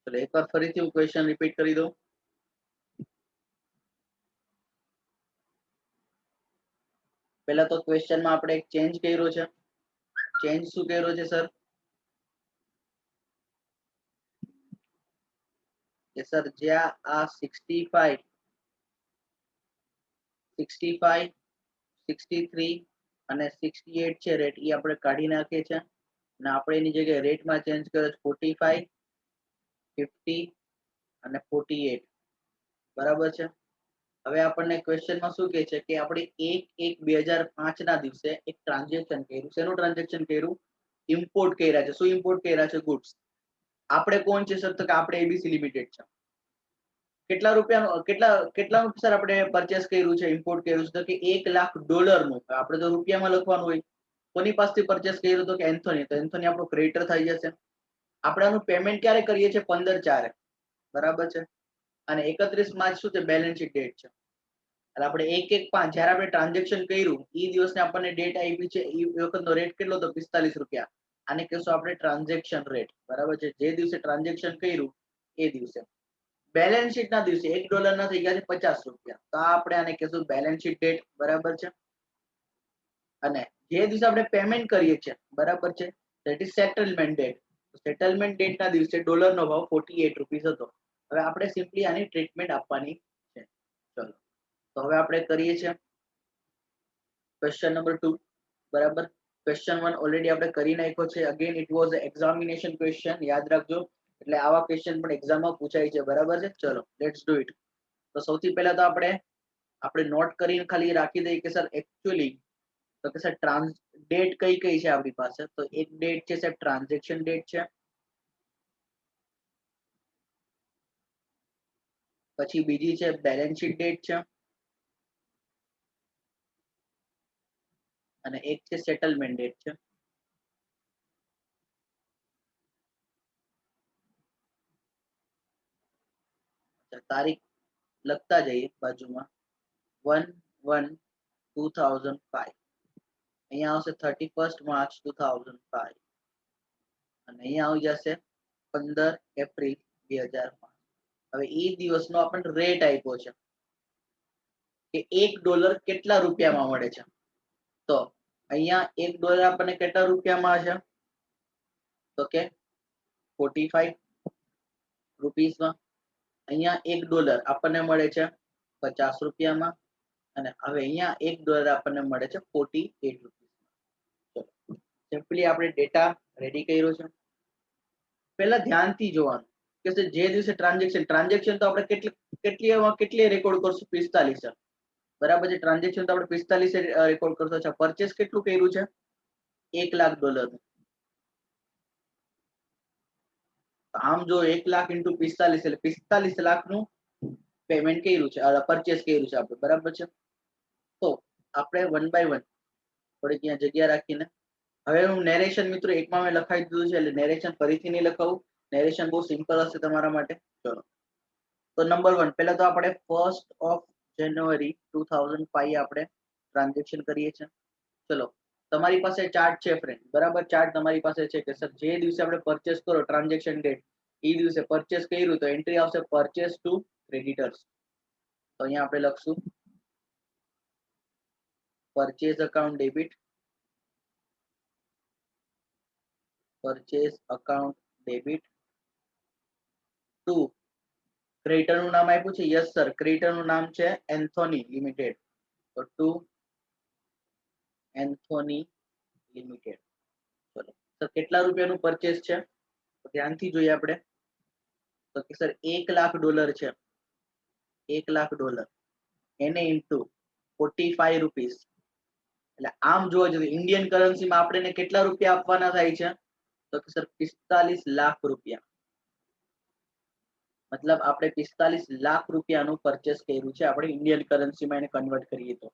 चलो एक बार फरीथी હું ક્વેશ્ચન રિપીટ કરી દઉં. પહેલા તો ક્વેશ્ચનમાં આપણે એક ચેન્જ કર્યો છે. ચેન્જ શું કર્યો છે સર? કે સર જ્યાં આ 65 63 અને 68 છે રેટ એ આપણે કાઢી નાખીએ છીએ અને આપણે એની જગ્યાએ રેટમાં ચેન્જ કર્યો છે 45 50 અને 48. બરાબર છે. હવે આપણને ક્વેશ્ચનમાં શું કહે છે કે આપણે 1/1/2005 ના દિવસે એક ટ્રાન્ઝેક્શન કર્યું. શેનું ટ્રાન્ઝેક્શન કર્યું? ઇમ્પોર્ટ કર્યા છે. શું ઇમ્પોર્ટ કર્યા છે? ગુડ્સ. આપણે કોણ છે સર? તો કે આપણે એબીસી લિમિટેડ છે. કેટલા રૂપિયાનું કેટલાનું સર આપણે પરચેસ કર્યું છે, ઇમ્પોર્ટ કર્યું છે? તો કે $1,00,000 નું. આપણે તો રૂપિયામાં લખવાનું હોય. કોની પાસેથી પરચેસ કર્યું? તો કે એન્થોની. તો એન્થોની આપણો ક્રેડિટર થઈ જશે. આપણે આનું પેમેન્ટ ક્યારે કરીએ છીએ? 15/4. બરાબર છે. અને 31 માર્ચ શું છે? બેલેન્સ શીટ ડેટ છે. એટલે આપણે 1/1/5 જ્યારે આપણે ટ્રાન્ઝેક્શન કર્યું એ દિવસને આપણને ડેટ આપી છે. એ વખતનો રેટ કેટલો હતો? ₹45. આને કહેશું આપણે ટ્રાન્ઝેક્શન રેટ. બરાબર છે. જે દિવસે ટ્રાન્ઝેક્શન કર્યું એ દિવસે. બેલેન્સ શીટ ના દિવસે $1 ના થઈ ગયા છે ₹50. તો આપણે આને કહેશું બેલેન્સ શીટ ડેટ. બરાબર છે. અને જે દિવસે આપણે પેમેન્ટ કરીએ છીએ, બરાબર છે, that is settlement date. Settlement date ના દિવસે ડોલરનો ભાવ ₹48 હતો. હવે આપણે સિમ્પલી આની ટ્રીટમેન્ટ આપવાની છે. ચલો તો હવે આપણે કરીએ છીએ ક્વેશ્ચન નંબર 2. બરાબર. ક્વેશ્ચન 1 ઓલરેડી આપણે કરી નાખ્યો છે. Again it was examination question. યાદ રાખજો. એટલે આવા ક્વેશ્ચન પણ એક્ઝામમાં પૂછાય છે. બરાબર છે. ચલો લેટ્સ ડુ ઇટ. તો સૌથી પહેલા તો આપણે નોટ કરીને ખાલી રાખી દઈએ કે સર એકચ્યુઅલી તો કે સર ડેટ કઈ કઈ છે આપણી પાસે? તો એક ડેટ છે સાહેબ ટ્રાન્ઝેક્શન ડેટ છે. પછી બીજી છે બેલેન્સ શીટ ડેટ છે. અને એક છે સેટલમેન્ટ ડેટ છે. તારીખ લખતા જઈએ બાજુમાં. 1/1/2005. અહીંયા આવશે 31 માર્ચ 2005 અને અહીંયા આવી જશે 15 એપ્રિલ 2005. હવે એ દિવસનો આપણને રેટ આપ્યો છે કે $1 કેટલા રૂપિયામાં મળે છે. તો અહીંયા $1 આપણને કેટલા રૂપિયામાં છે? તો કે 45 રૂપીસમાં. અહીંયા $1 આપણને મળે છે 50 રૂપિયામાં. અને હવે અહીંયા $1 આપણને મળે છે 48 રૂપીસમાં. સિમ્પલી આપણે ડેટા રેડી કર્યો છે. પહેલા ધ્યાનથી જોવાનું કે જે દિવસે ટ્રાન્ઝેક્શન તો આપણે કેટલી રેકોર્ડ કરશું? 45. બરાબર છે. ટ્રાન્ઝેક્શન તો આપણે 45 રેકોર્ડ કરતો છે. પરચેસ કેટલું કર્યું છે? $1,00,000. આમ જો 1,00,000 × 45 એટલે 45 લાખનું પેમેન્ટ કર્યું છે, પરચેસ કર્યું છે આપણે. બરાબર છે. તો આપણે 1 બાય 1 થોડીક અહીંયા જગ્યા રાખીને હવે હું નેરેશન મિત્રો એકમાં મેં લખાવી દીધું છે. એટલે નેરેશન ફરીથી નહીં લખાવું. નેરેશન બહુ સિમ્પલ હશે તમારા માટે. ચલો તો નંબર 1 પહેલા તો આપણે 1st of January 2005 આપણે ટ્રાન્ઝેક્શન કરીએ છીએ. ચલો તમારી પાસે ચાર્ટ છે ફ્રેન્ડ. બરાબર. ચાર્ટ તમારી પાસે છે કે સર જે દિવસે આપણે પરચેસ કરો ટ્રાન્ઝેક્શન ડેટ એ દિવસે પરચેસ કર્યું તો એન્ટ્રી આવશે પરચેસ ટુ ક્રેડિટર્સ. તો અહીંયા આપણે લખશું purchase account debit. Purchase account debit two creditor નું નામ આપ્યું છે. Yes sir. ક્રેડિટર નું નામ છે એન્થોની લિમિટેડ. તો ટુ એન્થોની લિમિટેડ. ચલો સર કેટલા રૂપિયાનું પરચેસ છે? તો ધ્યાનથી જોઈએ આપણે. તો કે સર $1,00,000 છે. $1,00,000 એને ઇન્ટુ 45 રૂપીસ. એટલે આમ જોવા જઈએ ઇન્ડિયન કરન્સીમાં આપણે કેટલા રૂપિયા આપવાના થાય છે? તો કે સર 45 લાખ રૂપિયા. મતલબ આપણે 45 લાખ રૂપિયાનું પરચેસ કર્યું છે આપણે ઇન્ડિયન કરન્સીમાં એને કન્વર્ટ કરીએ તો.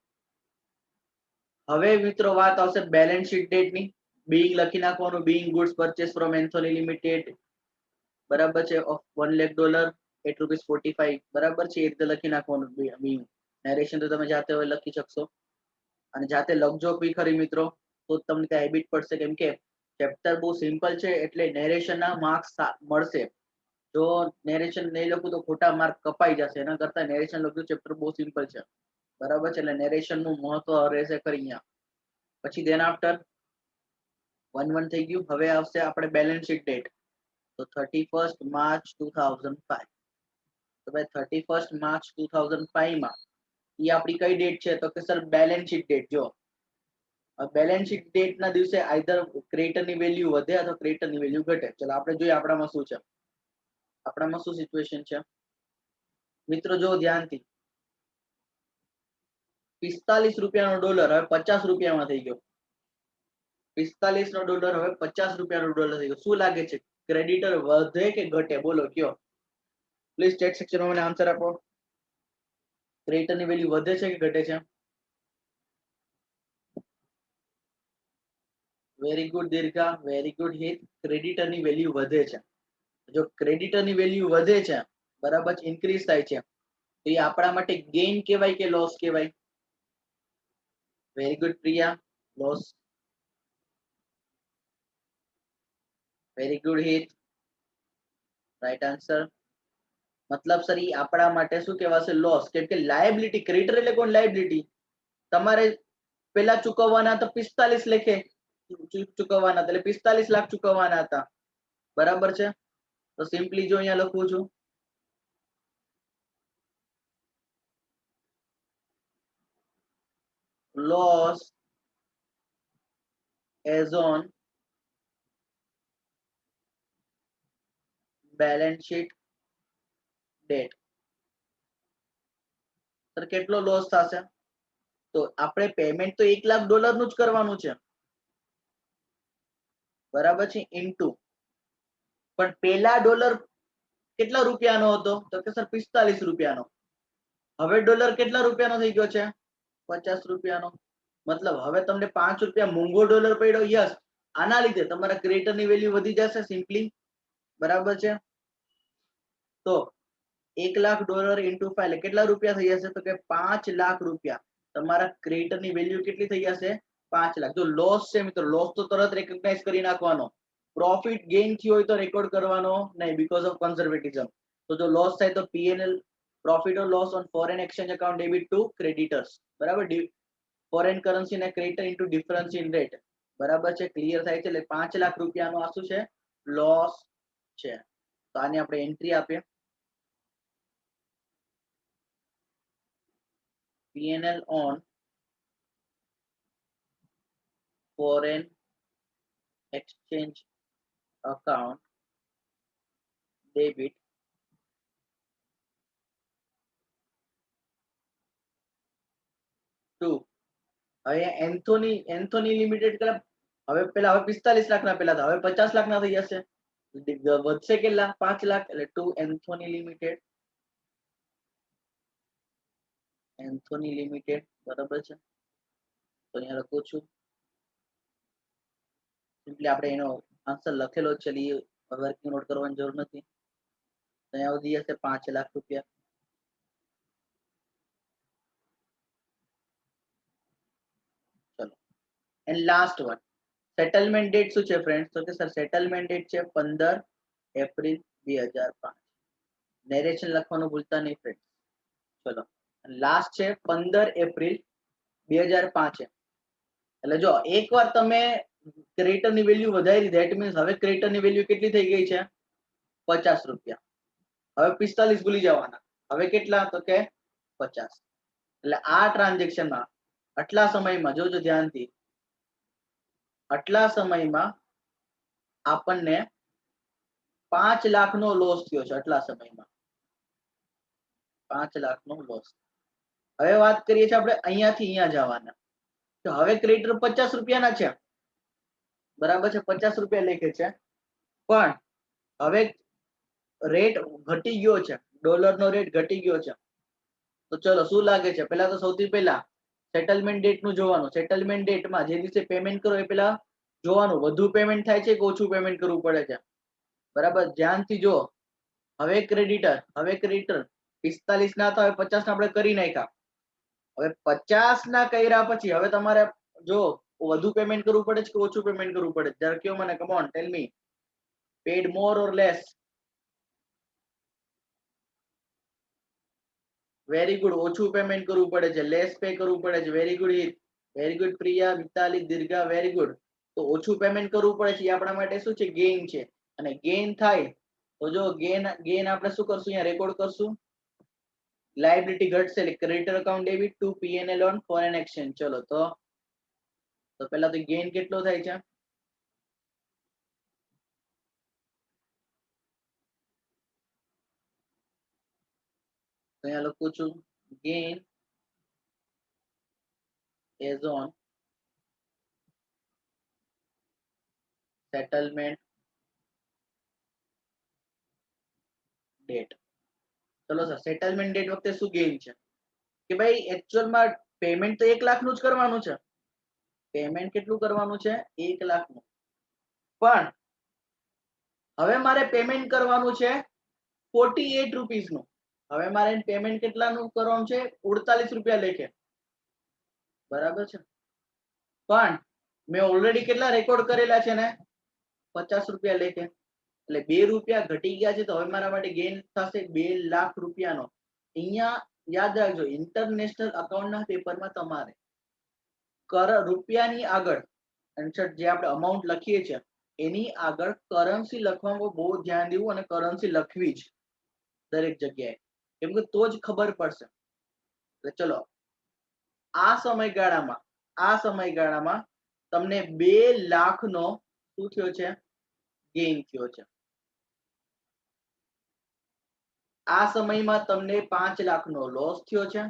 હવે મિત્રો વાત આવશે બેલેન્સ શીટ ડેટની. બિંગ લખી નાખવાનું. Bing goods purchase from Anthony limited. બરાબર છે. ઓફ $1,00,000 ₹8.45. બરાબર છે. એ રીતે લખી નાખવાનું બિંગ. નેરેશન તો તમે જાતે હવે લખી શકશો અને જાતે લખજો બી ખરી મિત્રો તો તમને ત્યાં હેબિટ પડશે. કેમ કે ચેપ્ટર બહુ સિમ્પલ છે એટલે નેરેશનના માર્ક્સ મળશે જો નેરેશન નહીં લખું તો ખોટા માર્ક કપાઈ જશે, એના કરતા નેરેશન લખ્યું ચેપ્ટર બહુ સિમ્પલ છે, બરાબર છે. એટલે નેરેશન નું મહત્વ રહેશે ખરી અહીંયા. પછી દેન આફ્ટર 1 થઈ ગયું. હવે આવશે આપણે બેલેન્સ શીટ ડેટ. તો 31st March 2005. તો ભાઈ 31st March 2005 માં એ આપણી કઈ ડેટ છે? તો કે સર બેલેન્સ શીટ ડેટ. જો બેલેન્સ શીટ ડેટ ના દિવસે આઈધર ક્રેડિટર ની વેલ્યુ વધે અથવા ક્રેડિટર ની વેલ્યુ ઘટે. ચલો આપણે જોઈએ આપણામાં શું છે. આપણામાં શું સિચ્યુએશન છે મિત્રો, જો ધ્યાનથી. 45 રૂપિયાનો ડોલર હવે 50 રૂપિયામાં થઈ ગયો. 45 નો ડોલર હવે 50 રૂપિયાનો ડોલર થઈ ગયો. શું લાગે છે, ક્રેડિટર વધે કે ઘટે? બોલો કયો. પ્લીઝ ચેટ સેક્શનમાં મને આન્સર આપો. ક્રેડિટર ની વેલ્યુ વધે છે કે ઘટે છે? વેરી ગુડ દીર્ઘા, વેરી ગુડ હિત. ક્રેડિટર ની વેલ્યુ વધે છે. જો ક્રેડિટર ની વેલ્યુ વધે છે, બરાબર, ઇન્ક્રીઝ થાય છે, તો એ આપણા માટે ગેઇન કહેવાય કે લોસ કહેવાય? Very good Priya, loss. Very good હિત, રાઈટ આન્સર. મતલબ સર ઈ આપણા માટે શું કહેવાશે? લોસ. કેમ કે લાયબિલિટી, ક્રેડિટર એટલે કોણ? લાયબિલિટી. તમારે પેલા ચૂકવવાના તો 45 લેખે ચૂકવવાના, એટલે 45 લાખ ચૂકવવાના હતા, બરાબર છે. તો સિમ્પલી જો અહીંયા લખું છું, loss as on balance sheet date. Sir કેટલો લોસ થશે? તો આપણે પેમેન્ટ તો $1 લાખ નું જ કરવાનું છે, બરાબર છે, ઇન્ટુ. પણ પેલા ડોલર કેટલા રૂપિયાનો હતો? તો કે સર 45 રૂપિયાનો. હવે ડોલર કેટલા રૂપિયાનો થઈ ગયો છે? 50 રૂપિયાનો. મતલબ હવે તમને 5 રૂપિયા મોંઘો ડોલર પડ્યો. યસ, આના લીધે તમારા ક્રેડિટર ની વેલ્યુ વધી જશે સિમ્પલી, બરાબર છે. તો $1 લાખ ઇન્ટુ 5 એટલે કેટલા રૂપિયા થઈ જશે? તો કે 5 લાખ રૂપિયા. તમારા ક્રેડિટર ની વેલ્યુ કેટલી થઈ જશે? 5 લાખ. જો લોસ છે મિત્રો, લોસ તો તરત રેકગ્નાઇઝ કરી નાખવાનો. પ્રોફિટ ગેઇન થયો હોય તો રેકોર્ડ કરવાનો નહીં, બીકોઝ ઓફ કન્ઝર્વેટિઝમ. તો જો લોસ થાય તો P&L, profit or loss on foreign exchange account debit to creditors, બરાબર. ફોરેન કરન્સી ને creditor into difference in rate, બરાબર છે. ક્લિયર થાય છે. એટલે 5 લાખ રૂપિયાનો આ શું છે? લોસ છે. તો આની આપણે એન્ટ્રી આપીએ. PNL on foreign exchange account debit to. હવે એન્થોની લિમિટેડ કેટલા? હવે પેલા 45 લાખ ના પેલા હતા, હવે 50 લાખ ના થઈ જશે. વધશે કેટલા? 5 લાખ. એટલે to Anthony limited, Anthony limited, બરાબર છે. તો અહીંયા લખું છું, સિમ્પલી આપણે એનો આન્સર લખેલો છે, વર્કિંગ નોટ કરવાની જરૂર નથી. અહીંયા વધી જશે 5 લાખ રૂપિયા. ચલો, and last one, settlement date શું છે ફ્રેન્ડ્સ? તો કે સર સેટલમેન્ટ ડેટ છે 15 એપ્રિલ 2005. નેરેશન લખવાનું ભૂલતા નહીં ફ્રેન્ડ. ચલો, લાસ્ટ છે 15 એપ્રિલ 2005. એટલે જો એકવાર તમે ક્રેડિટર ની વેલ્યુ વધારી, ધેટ મીન્સ હવે ક્રેડિટર ની વેલ્યુ કેટલી થઈ ગઈ છે? 50 રૂપિયા. હવે 45 ભૂલી જવાના. હવે કેટલા? તો કે 50. એટલે આ ટ્રાન્ઝેક્શનમાં આટલા સમયમાં જોજો ધ્યાનથી, આટલા સમયમાં આપણને 5 લાખનો લોસ થયો છે. આટલા સમયમાં 5 લાખનો લોસ. હવે વાત કરીએ છીએ આપણે અહીંયાથી અહીંયા જવાના. તો હવે ક્રેડિટર 50 રૂપિયાના છે, બરાબર છે, 50 રૂપિયા લેખે છે. પણ હવે રેટ ઘટી ગયો છે, ડોલરનો રેટ ઘટી ગયો છે. તો ચલો શું લાગે છે? પેલા તો સૌથી પહેલા સેટલમેન્ટ ડેટ નું જોવાનું. સેટલમેન્ટ ડેટમાં જે દિવસે પેમેન્ટ કરો એ પેલા જોવાનું વધુ પેમેન્ટ થાય છે કે ઓછું પેમેન્ટ કરવું પડે છે, બરાબર. ધ્યાનથી જો. હવે ક્રેડિટર 45 ના હતા, હવે 50 ના આપણે કરી નાખ્યા. હવે 50 ના કર્યા પછી હવે તમારે જો વધુ પેમેન્ટ કરવું પડે છે કે ઓછું પેમેન્ટ કરવું પડે? જરા કયો મને, come on tell me. Paid more or less? Very good, ઓછું પેમેન્ટ કરવું પડે છે, લેસ પે કરવું પડે છે. Very good Hit, very good Priya, Mitali, Dirgha, very good. તો ઓછું પેમેન્ટ કરવું પડે છે એ આપણા માટે શું છે? ગેઇન છે. અને ગેઇન થાય તો જો ગેઇન આપણે શું કરશું? અહીંયા રેકોર્ડ કરશું. લાયબિલિટી ઘટશે એટલે creditor account debit two P&L on foreign exchange. ચલો તો પહેલા તો ગેઇન કેટલો થાય છે? તો અહીંયા લખું છું gain as on settlement date. ચલો સર, સેટલમેન્ટ ડેટ વખતે શું ગેઇન છે કે ભાઈ એકચ્યુઅલમાં પેમેન્ટ તો 1 લાખનું જ કરવાનું છે. પેમેન્ટ કેટલું કરવાનું છે? 1 લાખનું. પણ હવે મારે પેમેન્ટ કરવાનું છે 48 રૂપીસનું. હવે મારે પેમેન્ટ કેટલાનું કરવાનું છે? 48 રૂપિયા લેખે. બરાબર છે. પણ મેં ઓલરેડી કેટલા રેકોર્ડ કરેલા છે ને? 50 રૂપિયા લેખે. એટલે 2 રૂપિયા ઘટી ગયા છે. તો હવે મારા માટે ગેઇન થશે 2 લાખ રૂપિયાનો. અહીંયા યાદ રાખજો, ઇન્ટરનેશનલ અકાઉન્ટના પેપરમાં તમારે રૂપિયાની આગળ જે આપણે અમાઉન્ટ લખીએ છીએ એની આગળ કરન્સી લખવામાં બહુ ધ્યાન દેવું અને કરન્સી લખવી જ દરેક જગ્યાએ, કેમ કે તો જ ખબર પડશે. એટલે ચલો, આ સમયગાળામાં તમને 2 લાખનો શું થયો છે? ગેઇન થયો છે. આ સમયમાં તમને 5 લાખનો લોસ થયો છે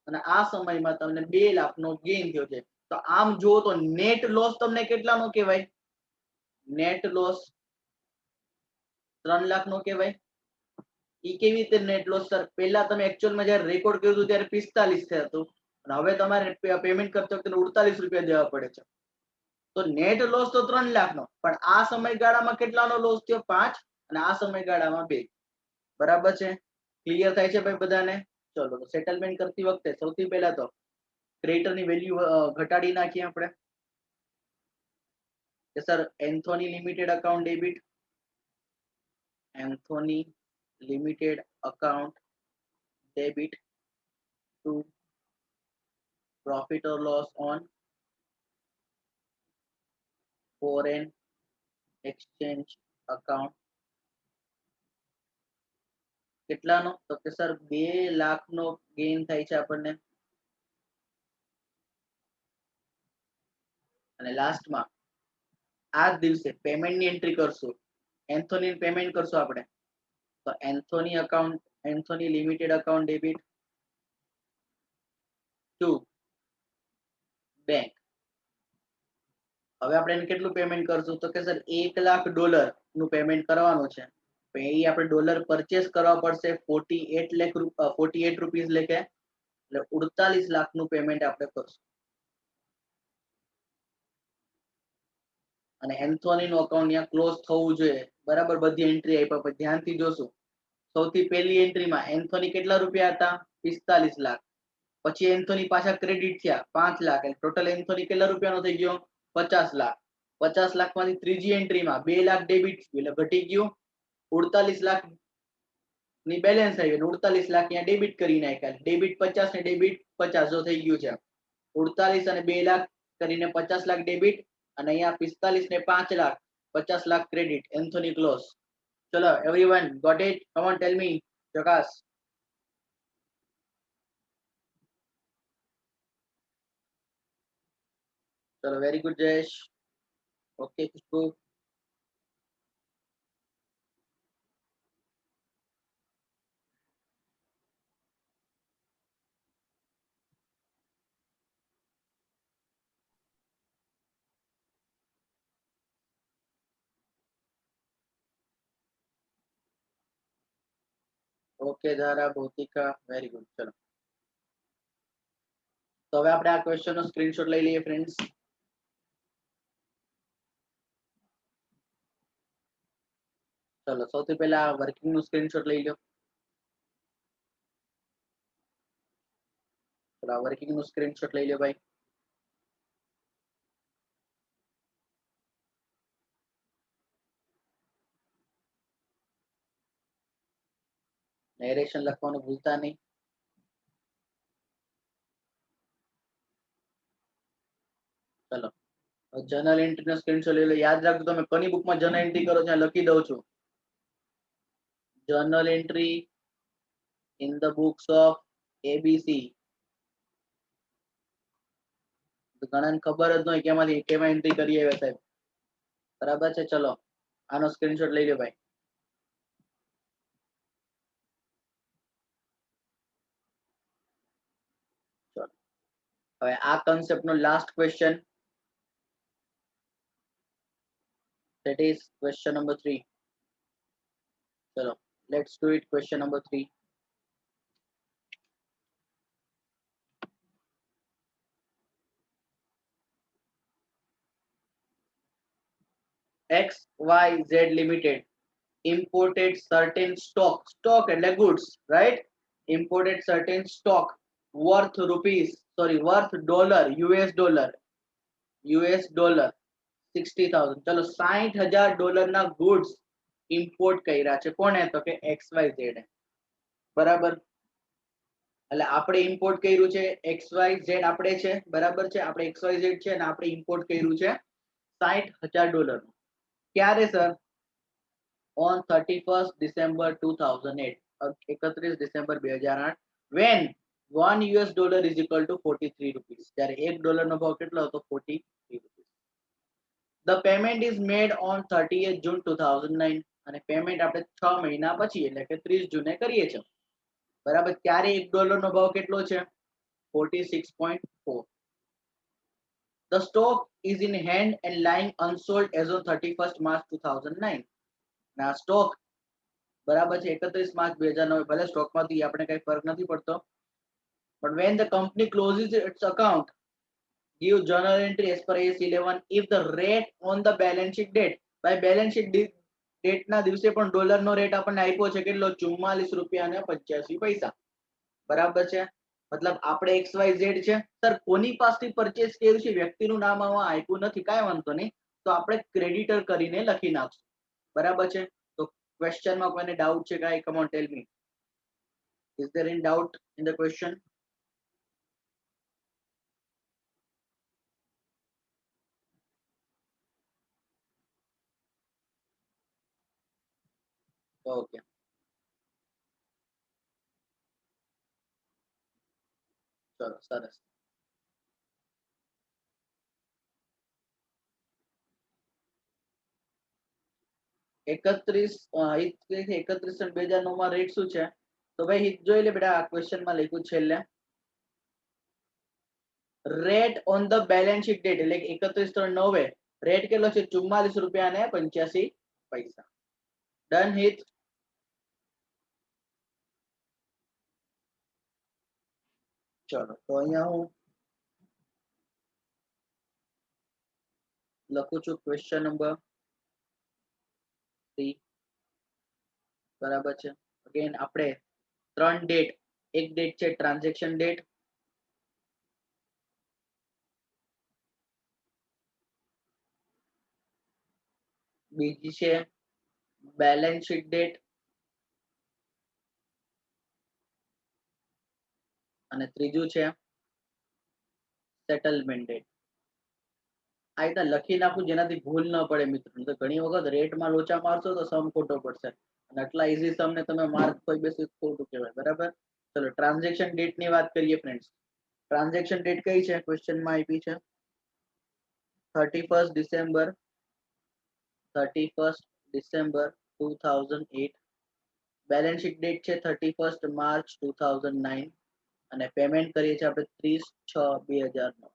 અને આ સમયમાં તમને 2 લાખનો ગેઇન થયો છે. તો આમ જુઓ તો નેટ લોસ તમને કેટલાનો કહેવાય? નેટ લોસ 3 લાખનો કહેવાય. એ કેવી રીતે નેટ લોસ સર? પહેલા તમે એકચ્યુઅલમાં જ્યારે રેકોર્ડ કર્યું હતું ત્યારે 45 હતું અને હવે તમારે પેમેન્ટ કરતી વખતે 48 રૂપિયા દેવા પડે છે. તો નેટ લોસ તો 3 લાખનો, પણ આ સમયગાળામાં કેટલાનો લોસ થયો? 5, અને આ સમયગાળામાં 2. બરાબર છે? ક્લિયર થાય છે ભાઈ બધાને? ચલો, તો સેટલમેન્ટ કરતી વખતે સૌથી પહેલા તો ક્રેડિટરની વેલ્યુ ઘટાડી નાખીએ આપણે કે sir Anthony limited account debit, Anthony limited account debit to profit or loss on foreign exchange account. કેટલાનો? તો કે સર 2 લાખનો ગેઇન થાય છે આપણને. અને લાસ્ટમાં આ જ દિવસે પેમેન્ટની એન્ટ્રી કરશું. એન્થોની પેમેન્ટ કરશું આપણે. તો Anthony limited account debit to bank. હવે આપણે એને કેટલું પેમેન્ટ કરશું? તો કે સર $1 લાખ નું પેમેન્ટ કરવાનું છે. તો એ આપણે ડોલર પરચેસ કરવા પડશે 48 રૂપીસ લેખે. એટલે 48 લાખનું પેમેન્ટ આપણે કરશું. અને એન્થોનીનું અકાઉન્ટ અહીંયા ક્લોઝ થવું જોઈએ. બરાબર, બધી એન્ટ્રી આપ્યા પછી ધ્યાનથી જોશું. સૌથી પહેલી એન્ટ્રીમાં એન્થોની કેટલા રૂપિયા હતા? 45 લાખ. પછી એન્થોની પાછા ક્રેડિટ થયા 5 લાખ. એટલે ટોટલ એન્થોની કેટલા રૂપિયાનો થઈ ગયો? 50 લાખ. 50 લાખમાંથી ત્રીજી એન્ટ્રીમાં 2 લાખ ડેબિટ થયું એટલે ઘટી ગયું. 48 લાખ ની બેલેન્સ આવી એટલે 48 લાખ અહીંયા ડેબિટ કરી નાખ્યા. ડેબિટ 50 ને ડેબિટ 50 જો થઈ ગયું છે. 48 અને 2 લાખ કરીને 50 લાખ ડેબિટ, અને અહીંયા 45 ને 5 lakh 50 lakh credit. Anthony close. ચલો everyone got it? Come on tell me. જકાસ. ચલો very good Jayesh. Okay Khushbu. Okay Dhara, Bhautika, very good. ચલો, તો હવે આપણે આ ક્વેશ્ચનનો સ્ક્રીનશોટ લઈ લઈએ ફ્રેન્ડ્સ. ચલો સૌથી પહેલા વર્કિંગ નું સ્ક્રીનશોટ લઈ લો. ચલો વર્કિંગ નું સ્ક્રીનશોટ લઈ લો ભાઈ. નેરેશન લખવાનું ભૂલતા નહીં. ચલો જર્નલ એન્ટ્રી નો સ્ક્રીનશોટ લઈ લો. યાદ રાખજો તમે કોની બુકમાં જર્નલ એન્ટ્રી કરો ત્યાં લખી દઉં છું. Journal entry in the books of ABC. ઘણાને ખબર જ ન હોય કેમાંથી કેમાં એન્ટ્રી કરી આવ્યા સાહેબ. બરાબર છે. ચલો આનો સ્ક્રીનશોટ લઈ લો ભાઈ. ચલો હવે આ કન્સેપ્ટ નો last question, that is question number 3. ચલો let's do it. question number 3. XYZ Limited imported certain stock એટલે goods, right? Imported certain stock worth US dollar 60,000. ચલો $60,000 ના goods import કર્યા છે. કોણે? તો કે XYZ. બરાબર. એટલે આપણે import કર્યું છે XYZ આપણે છે. બરાબર છે. આપણે XYZ છે અને આપણે import કર્યું છે $60,000. ક્યારે sir? on 31st December 2008. 31 December 2008. when $1 is equal to 43 rupees. જ્યારે $1 નો ભાવ કેટલો હતો? 43 rupees. the payment is made on 30th June 2009. અને પેમેન્ટ આપણે 6 મહિના પછી એટલે કે 30 જૂને કરીએ છીએ. બરાબર. ત્યારે $1 નો ભાવ કેટલો છે? 46.4. the stock is in hand and lying unsold as on 31st March 2009. ના સ્ટોક બરાબર છે 31 માર્ચ 2009. ભલે સ્ટોકમાંથી આપણે કઈ ફરક નથી પડતો. but when the company closes its account, give journal entry as per AS 11 if the rate on the balance sheet date. by balance sheet date ના દિવસે પણ ડોલર નો રેટ આપણને આપ્યો છે કેટલો? 44 રૂપિયા અને 85 પૈસા. બરાબર છે. મતલબ આપણે XYZ છે સર કોની પાસેથી પરચેસ કર્યું છે વ્યક્તિનું નામ આમાં આપ્યું નથી. કાંઈ વાંધો નહીં, તો આપણે ક્રેડિટર કરીને લખી નાખશું. બરાબર છે. તો ક્વેશ્ચનમાં કોઈને ડાઉટ છે કાંઈ? Come on tell me. Is there any doubt in the question? Okay ચલો સરસ. એકત્રીસ 31/2009 માં રેટ શું છે? તો ભાઈ જોઈ લે બેટા, આ ક્વેશ્ચનમાં લખ્યું છેલ્લે rate on the balance sheet date એટલે 31/9 રેટ કેટલો છે? 44 રૂપિયા અને 85 પૈસા. ડન હિત? ચલો તો અહીંયા હું લખું છું ક્વેશ્ચન નંબર 3. બરાબર છે. અગેન આપણે 3 ડેટ, એક ડેટ છે ટ્રાન્ઝેક્શન ડેટ, બીજી છે બેલેન્સ શીટ ડેટ અને ત્રીજું છે સેટલમેન્ટ ડેટ. આ રીતે લખી નાખું જેનાથી ભૂલ ન પડે મિત્રો. તો ઘણી વખત રેટમાં લોચા મારશો તો સમ ખોટો પડશે અને આટલા ઈઝી સમ ને તમે માર્ક કોઈ બેસી ખોટું કહેવાય. બરાબર. ચલો ટ્રાન્ઝેક્શન ડેટ ની વાત કરીએ ફ્રેન્ડ્સ. ટ્રાન્ઝેક્શન ડેટ કઈ છે? ક્વેશ્ચનમાં આપી છે 31st December 2008. Balance sheet date છે 31st March 2009 અને પેમેન્ટ કરીએ છીએ આપણે 30/6/2009.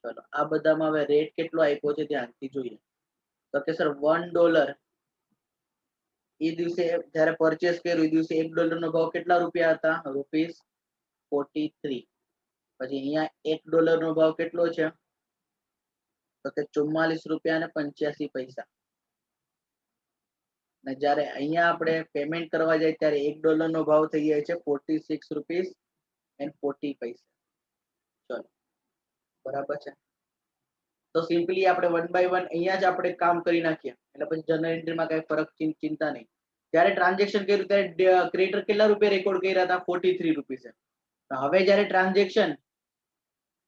ચલો આ બધામાં હવે રેટ કેટલો આપ્યો છે ધ્યાનથી જોઈએ. તો કે સર $1 એ દિવસે જ્યારે પરચેસ કર્યું એ દિવસે $1 નો ભાવ કેટલા રૂપિયા હતા? ₹43. પછી અહીંયા $1 નો ભાવ કેટલો છે? તો કે 44 રૂપિયા અને 85 પૈસા. અને જ્યારે અહીંયા આપણે પેમેન્ટ કરવા જાય ત્યારે $1 નો ભાવ થઈ જાય છે 46 રૂપીસ એન્ડ 40 પૈસા. ચલો બરાબર છે. તો સિમ્પલી આપણે 1 બાય 1 અહીંયા જ આપણે કામ કરી નાખીએ એટલે પછી જનરલ એન્ટ્રીમાં કઈ ફરક ચિંતા નહીં. જ્યારે ટ્રાન્ઝેક્શન કર્યું ત્યારે ક્રેડિટર કેટલા રૂપિયા રેકોર્ડ કર્યા હતા? 43 રૂપીસ. હવે જ્યારે ટ્રાન્ઝેક્શન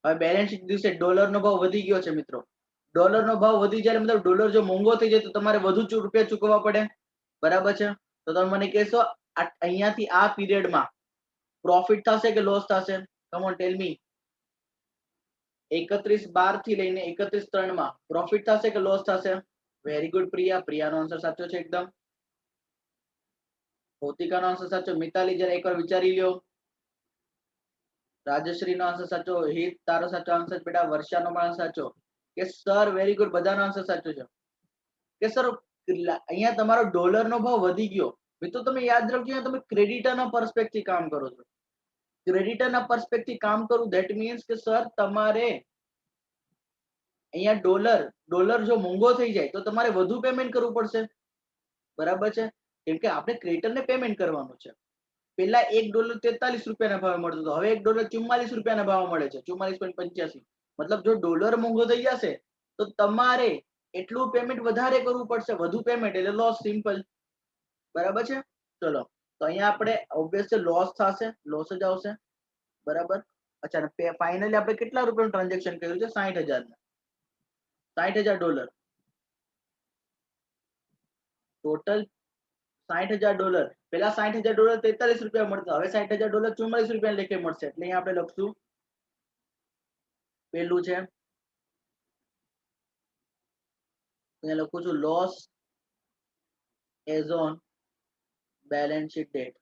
હવે બેલેન્સ શીટ દિવસે ડોલરનો ભાવ વધી ગયો છે મિત્રો. ડોલરનો ભાવ વધી જાય મતલબ ડોલર જો મોંઘો થઈ જાય તો તમારે વધુ રૂપિયા ચૂકવવા પડે, બરાબર છે. તો તમે મને કહેશો અહીંયાથી આ પીરિયડમાં પ્રોફિટ થશે કે લોસ થશે? કમ ઓન ટેલ મી. 31/12 થી લઈને 31/3 માં પ્રોફિટ થશે કે લોસ થશે? Very good Priya. પ્રિયાનો આન્સર સાચો છે એકદમ. ભૌતિકાનો આન્સર સાચો. મિતાલી જરા એકવાર વિચારી લ્યો. રાજશ્રીનો આન્સર સાચો. હિત તારો સાચો આન્સર બેટા. વર્ષાનો પણ સાચો. કે સર વેરી ગુડ, બધાનો આન્સર સાચો છે. કે સર અહીંયા તમારો ડોલરનો ભાવ વધી ગયો. મિત્રો તમે યાદ રાખજો તમે ક્રેડિટરના પર્સપેક્ટિવ કામ કરો છો. ક્રેડિટરના પર્સપેક્ટિવ કામ કરું ધેટ મીન્સ કે સર તમારે અહીંયા ડોલર જો મોંઘો થઈ જાય તો તમારે વધુ પેમેન્ટ કરવું પડશે, બરાબર છે. કેમ કે આપણે ક્રેડિટરને પેમેન્ટ કરવાનું છે. પેલા $1 ₹43 ભાવે મળતો હતો, હવે $1 ₹44 ભાવ મળે છે, 44.85. મતલબ જો ડોલર મોંઘો થઈ જશે તો તમારે એટલું પેમેન્ટ વધારે કરવું પડશે, વધુ પેમેન્ટ એટલે લોસ, સિમ્પલ, બરાબર છે. ચલો તો અહીંયા આપણે ઓબ્વિયસલી લોસ થશે, લોસ જ આવશે, બરાબર. અચ્છા ફાઇનલી આપણે કેટલા રૂપિયાનું ટ્રાન્ઝેક્શન કર્યું છે? 60,000. $60,000 ટોટલ. $60,000 પેલા $60,000 ₹43 મળતા, હવે $60,000 ₹44 લેખે મળશે. એટલે અહીંયા આપણે લખશું પેલું છે અહીંયા લખું છું loss as on balance sheet date.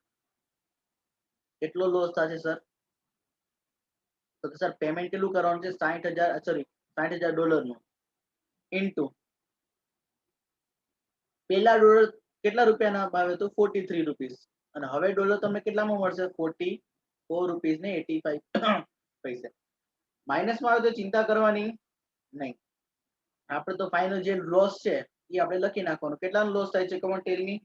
કેટલો લોસ થશે સર? તો સર પેમેન્ટ કેટલું કરવાનું છે? $60,000 નું ઇન્ટુ પેલા ડોલર કેટલા રૂપિયાના ભાવે તો ₹43, અને હવે ડોલર તમને કેટલામાં મળશે? ₹44.85. માઇનસમાં આવે તો ચિંતા કરવાની નહીં. આપણે તો ફાઇનલ જે લોસ છે એ આપણે લખી નાખવાનું. કેટલાનો લોસ થાય છે? Come on tell me.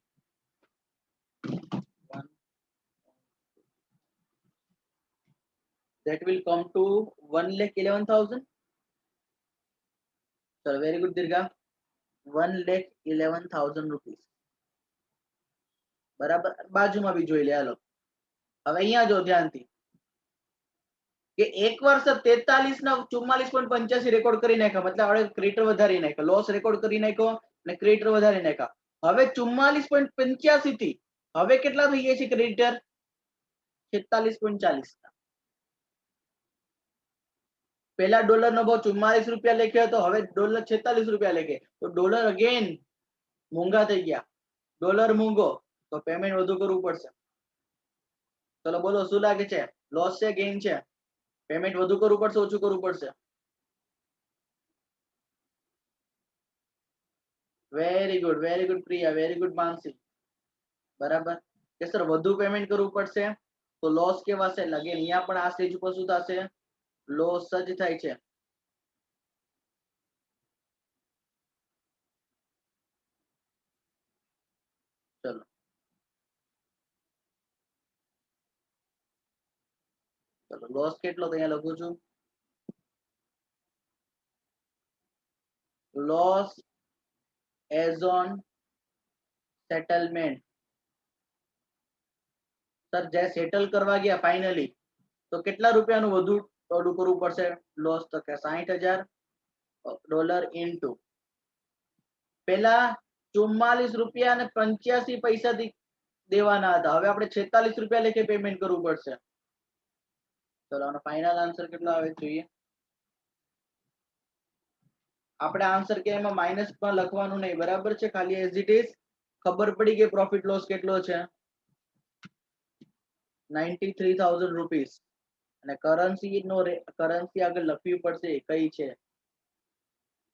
That will come to 1,11,000. So very good Dirga. 1,11,000 rupees. બરાબર. બાજુમાં બી જોઈ લે. હાલો હવે અહીંયા જો ધ્યાનથી કે એક વર્ષ 43 ના 44.85 રેકોર્ડ કરી નાખ્યા, મતલબ આપણે ક્રેડિટર વધારી નાખ્યો, લોસ રેકોર્ડ કરી નાખ્યો અને ક્રેડિટર વધારી નાખ્યા. હવે 44.85 થી હવે કેટલા થઈ ગયા છે ક્રેડિટર? 46.40. પેલા ડોલરનો ભાવ ₹44 લેખ્યો હતો, હવે ડોલર ₹46 લેખે. તો ડોલર અગેન મોંઘા થઈ ગયા. ડોલર મોંઘો તો પેમેન્ટ વધુ કરવું પડશે. ચલો બોલો શું લાગે છે? લોસ છે ગેઇન છે? પેમેન્ટ વધુ કરવું પડશે, ઓછું કરવું પડશે? Very good Priya, very good Mansi. બરાબર કે સર વધુ પેમેન્ટ કરવું પડશે તો લોસ કેવાશે? અગેન અહીંયા પણ આ સ્ટેજ ઉપર શું થશે? લોસ જ થાય છે. ચલો ચલો લોસ કેટલો તો અહીંયા લખું છું. Loss as on settlement. Sir જે સેટલ કરવા ગયા ફાઇનલી તો કેટલા રૂપિયાનું વધુ ઓલું કરવું પડશે? લોસ તો કે $60,000 ઇન્ટુ પેલા ₹44.85 થી દેવાના હતા, હવે આપણે ₹46 લેખે પેમેન્ટ કરવું પડશે. ચલો આનો ફાઇનલ આન્સર કેટલો આવે જોઈએ. આપણે આન્સર કે એમાં માઇનસ પણ લખવાનું નહીં, બરાબર છે. ખાલી એઝ ઇટ ઇઝ ખબર પડી કે પ્રોફિટ લોસ કેટલો છે? 93,000 રૂપીસ. અને કરન્સી આગળ લખવી પડશે કઈ છે.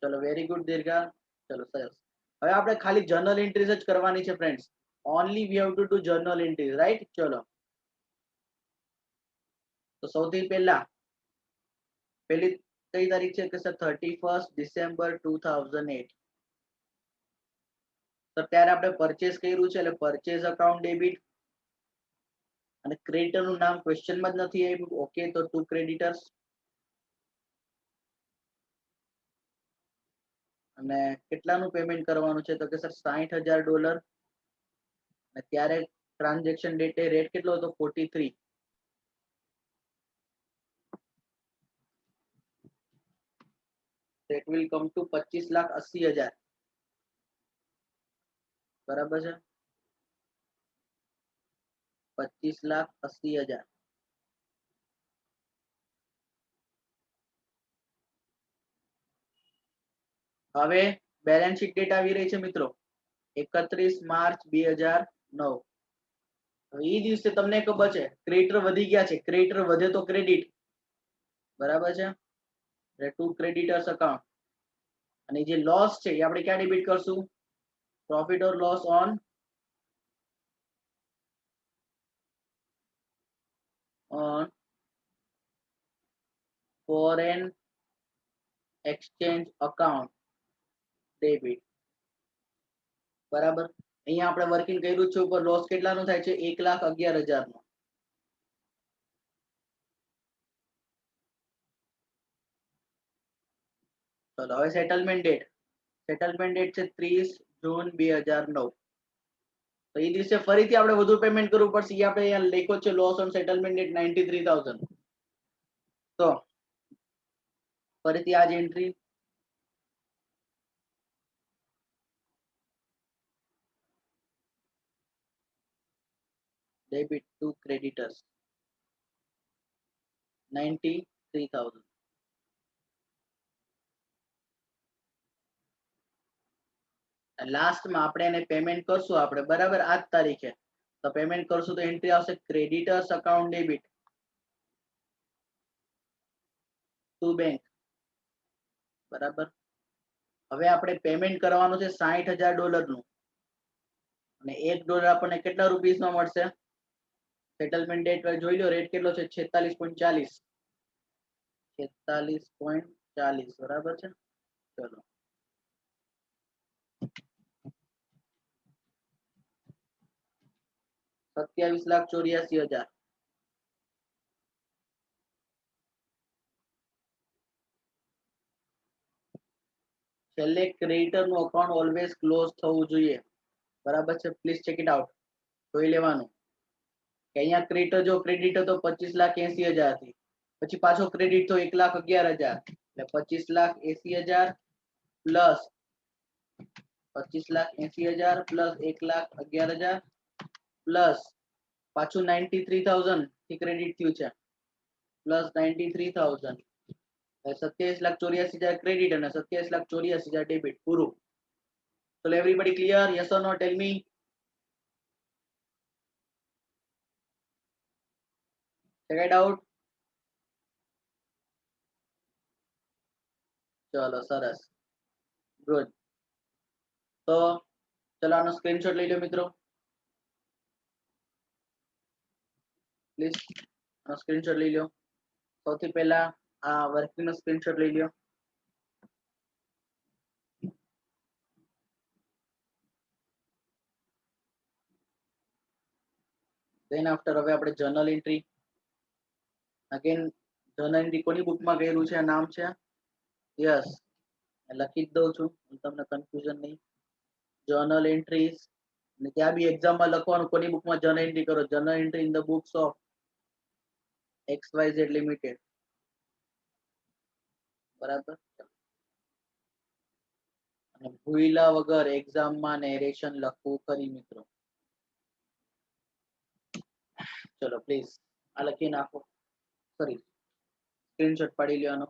ચલો વેરી ગુડ દીર્ઘા. ચલો સરસ. હવે આપણે ખાલી જર્નલ એન્ટ્રીઝ જ કરવાની છે friends. Only we have to do journal entries, right? ચલો તો સૌથી પહેલા પહેલી કઈ તારીખ છે કે સર 31 ડિસેમ્બર 2008. તો ત્યારે આપણે પરચેસ કર્યું છે એટલે પરચેસ અકાઉન્ટ ડેબિટ, અને ક્રેડિટર નું નામ ક્વેશ્ચનમાં જ નથી આવ્યું. ઓકે તો ટુ ક્રેડિટર્સ, અને કેટલાનું પેમેન્ટ કરવાનું છે તો કે સર $60,000. અને ત્યારે ટ્રાન્ઝેક્શન ડેટે રેટ કેટલો હતો? 43. That will come to 25,80,000. બરાબર છે, 25,80,000. હવે બેલેન્સ શીટ ડેટ આવી રહી છે મિત્રો 31 માર્ચ 2009. એ દિવસે તમને ખબર છે ક્રેડિટર વધી ગયા છે, ક્રેડિટર વધે તો ક્રેડિટ, બરાબર છે, એટલે ટુ ક્રેડિટર્સ અકાઉન્ટ. અને જે લોસ છે એ આપણે ક્યાં ડેબિટ કરશું? Profit or loss on foreign exchange account debit. બરાબર, અહીંયા આપણે વર્કિંગ કર્યું છે ઉપર લોસ કેટલાનું થાય છે? 1,11,000 નો. ચલો હવે સેટલમેન્ટ ડેટ છે 30 જૂન 2009. તો એ દિવસે ફરીથી આપણે વધુ પેમેન્ટ કરવું પડશે. એ આપણે અહીંયા લખ્યો છે લોસ ઓન સેટલમેન્ટ ડેટ 93,000. તો ફરીથી આ જ એન્ટ્રી ડેબિટ ટુ ક્રેડિટર્સ 93,000. લાસ્ટમાં આપણે એને પેમેન્ટ કરશું આપણે બરાબર આ જ તારીખે. તો પેમેન્ટ કરશું તો એન્ટ્રી આવશે creditors account debit to bank. બરાબર, હવે આપણે પેમેન્ટ કરવાનું છે $60,000 નું. અને $1 આપણને કેટલા રૂપીસમાં મળશે? સેટલમેન્ટ ડેટ જોઈ લો, રેટ કેટલો છે? 46.40. 46.40 બરાબર છે. ચલો 27,84,000. છેલ્લે ક્રેડિટર નું અકાઉન્ટ ઓલવેઝ ક્લોઝ થવું જોઈએ. બરાબર છે, પ્લીઝ ચેક ઇટ આઉટ. જોઈ લેવાનું કે અહીંયા ક્રેડિટર જો ક્રેડિટ હતો 25,80,000 થી, પછી પાછો ક્રેડિટ તો 1,11,000, એટલે 25,80,000 પ્લસ 25,80,000 પ્લસ 1,11,000 પ્લસ પાછું 93,000 થી ક્રેડિટ થયું છે પ્લસ 93,000, 27,84,000 ક્રેડિટ અને 27,84,000 ડેબિટ. પૂરું. So everybody clear? Yes or no? Tell me. Check it out. ચલો સરસ, ગુડ. તો ચલો આનો સ્ક્રીનશોટ લઈ લો મિત્રો, પ્લીઝ આનો સ્ક્રીનશોટ લઈ લો. સૌથી પહેલા આ વર્કિંગ નો સ્ક્રીનશોટ લઈ લો. દેન આફ્ટર હવે આપણે journal entry. Again journal entry કોની બુકમાં કર્યું છે? નામ છે યસ, લખી જ દઉં છું તમને કન્ફ્યુઝન નહીં. જર્નલ એન્ટ્રીઝ, અને ત્યાં બી એક્ઝામમાં લખવાનું કોની બુકમાં જર્નલ એન્ટ્રી કરો? Journal entry in the books of XYZ limited. બરાબર, અને ભૂલ્યા વગર એક્ઝામમાં નેરેશન લખવું ખરી મિત્રો. ચલો પ્લીઝ આ લખી નાખો, સોરી સ્ક્રીનશોટ પાડી લેવાનો.